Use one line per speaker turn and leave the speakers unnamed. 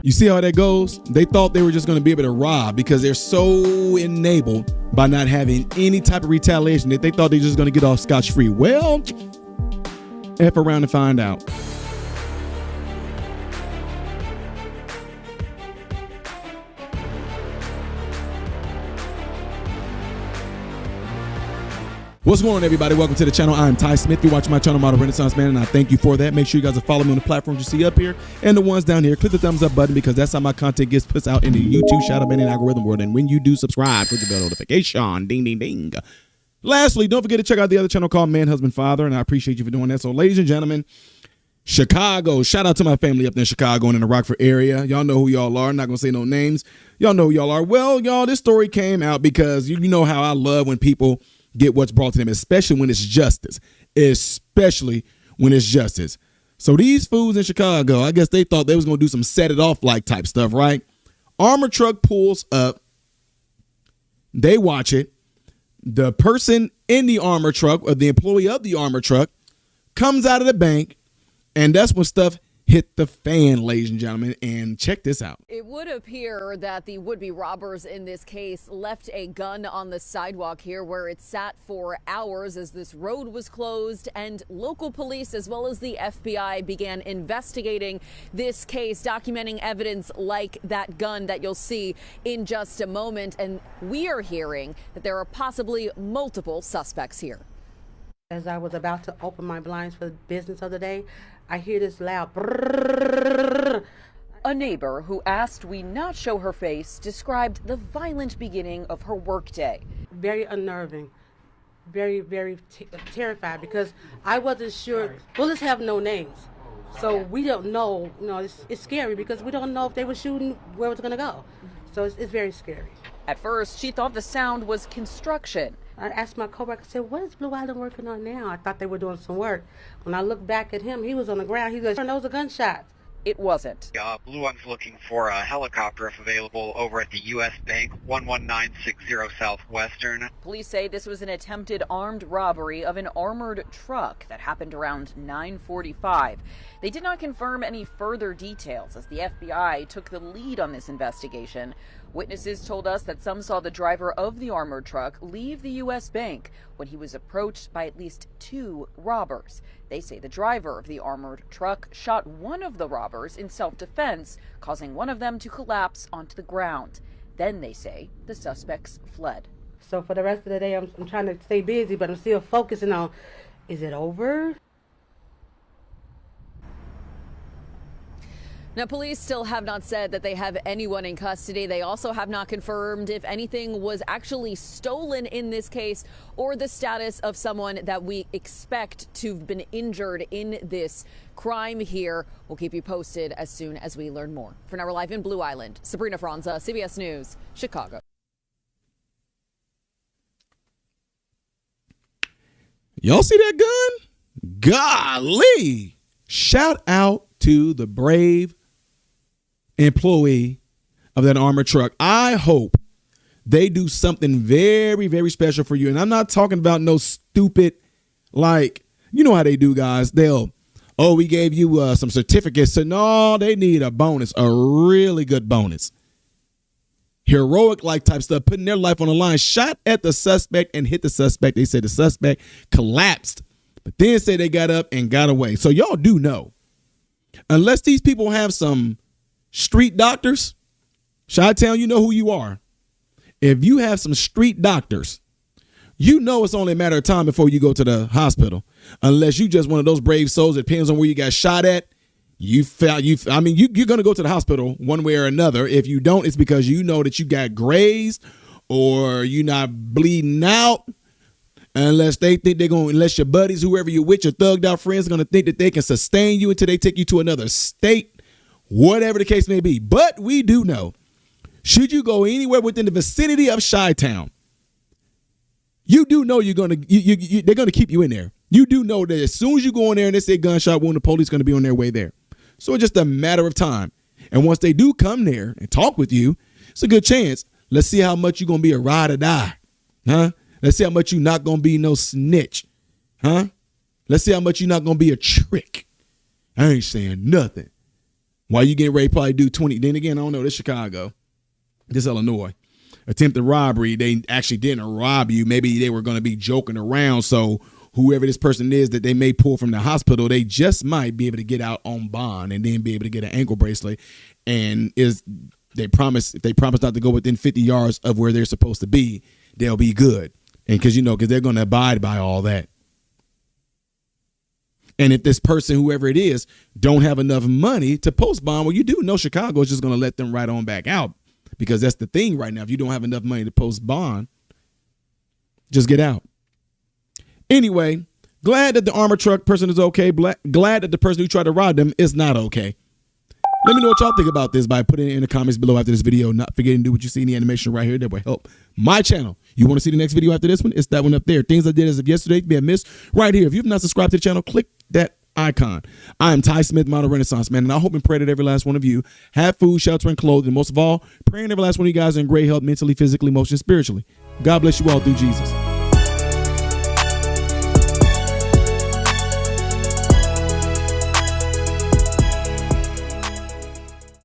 You see how that goes? They thought they were just going to be able to rob because they're so enabled by not having any type of retaliation that they thought they were just going to get off scotch-free. Well, F around and find out. What's going on, everybody? Welcome to the channel. I'm Ty Smith. You're watching my channel, Model Renaissance Man, and I thank you for that. Make sure you guys are following me on the platforms you see up here and the ones down here. Click the thumbs up button because that's how my content gets put out in the YouTube shadow banning algorithm world. And when you do subscribe, click the bell notification. Ding, ding, ding. Lastly, don't forget to check out the other channel called Man, Husband, Father, and I appreciate you for doing that. So, ladies and gentlemen, Chicago. Shout out to my family up there in Chicago and in the Rockford area. Y'all know who y'all are. I'm not going to say no names. Y'all know who y'all are. Well, y'all, this story came out because you know how I love when people get what's brought to them, especially when it's justice. So these fools in Chicago, I guess they thought they was going to do some set it off like type stuff, right? Armor truck pulls up. They watch it. The person in the armor truck, or the employee of the armor truck, comes out of the bank, and that's when stuff hit the fan, ladies and gentlemen, and check this out.
It would appear that the would-be robbers in this case left a gun on the sidewalk here where it sat for hours as this road was closed, and local police as well as the FBI began investigating this case, documenting evidence like that gun that you'll see in just a moment. And we are hearing that there are possibly multiple suspects here.
As I was about to open my blinds for the business of the day, I hear this loud brrrr.
A neighbor who asked we not show her face described the violent beginning of her workday.
Very unnerving, very, very terrified because I wasn't sure. Bullets have no names, so we don't know. You know, it's scary because we don't know if they were shooting where it was going to go. So it's very scary.
At first, she thought the sound was construction.
I asked my coworker, I said, what is Blue Island working on now? I thought they were doing some work. When I looked back at him, he was on the ground. He goes, those are gunshots.
It wasn't.
Blue One's looking for a helicopter if available over at the U.S. Bank, 11960 Southwestern.
Police say this was an attempted armed robbery of an armored truck that happened around 9:45. They did not confirm any further details as the FBI took the lead on this investigation. Witnesses told us that some saw the driver of the armored truck leave the U.S. Bank when he was approached by at least two robbers. They say the driver of the armored truck shot one of the robbers in self-defense, causing one of them to collapse onto the ground. Then they say the suspects fled.
So for the rest of the day, I'm trying to stay busy, but I'm still focusing on, is it over?
Now, police still have not said that they have anyone in custody. They also have not confirmed if anything was actually stolen in this case or the status of someone that we expect to have been injured in this crime here. We'll keep you posted as soon as we learn more. For now, we're live in Blue Island. Sabrina Franza, CBS News, Chicago.
Y'all see that gun? Golly! Shout out to the brave employee of that armored truck. I hope they do something very, very special for you. And I'm not talking about no stupid, like, you know how they do, guys. We gave you some certificates. So no, they need a bonus, a really good bonus. Heroic like type stuff, putting their life on the line. Shot at the suspect and hit the suspect. They said the suspect collapsed, but then said they got up and got away. So y'all do know, unless these people have some street doctors, Chi-Town, you know who you are. If you have some street doctors, you know it's only a matter of time before you go to the hospital. Unless you just one of those brave souls. It depends on where you got shot at. You're going to go to the hospital one way or another. If you don't, it's because you know that you got grazed or you're not bleeding out. Unless they think unless your buddies, whoever you're with, your thugged out friends are going to think that they can sustain you until they take you to another state. Whatever the case may be. But we do know, should you go anywhere within the vicinity of Chi-Town, you do know they're going to keep you in there. You do know that as soon as you go in there and they say gunshot wound, the police going to be on their way there. So it's just a matter of time. And once they do come there and talk with you, it's a good chance. Let's see how much you're going to be a ride or die. Huh? Let's see how much you're not going to be no snitch. Huh? Let's see how much you're not going to be a trick. I ain't saying nothing. While you getting ready to probably do 20. Then again, I don't know. This Chicago. This Illinois. Attempted robbery. They actually didn't rob you. Maybe they were going to be joking around. So whoever this person is that they may pull from the hospital, they just might be able to get out on bond and then be able to get an ankle bracelet. And if they promise not to go within 50 yards of where they're supposed to be, they'll be good. And because they're going to abide by all that. And if this person, whoever it is, don't have enough money to post bond, well, you do know Chicago is just going to let them right on back out, because that's the thing right now. If you don't have enough money to post bond, just get out. Anyway, glad that the armored truck person is okay. Glad that the person who tried to rob them is not okay. Let me know what y'all think about this by putting it in the comments below after this video. Not forgetting to do what you see in the animation right here. That will help my channel. You want to see the next video after this one? It's that one up there. Things I did as of yesterday to be a miss right here. If you've not subscribed to the channel, click that icon. I am Ty Smith, Model Renaissance Man, and I hope and pray that every last one of you have food, shelter, and clothing. Most of all, praying every last one of you guys are in great health mentally, physically, emotionally, spiritually. God bless you all through Jesus.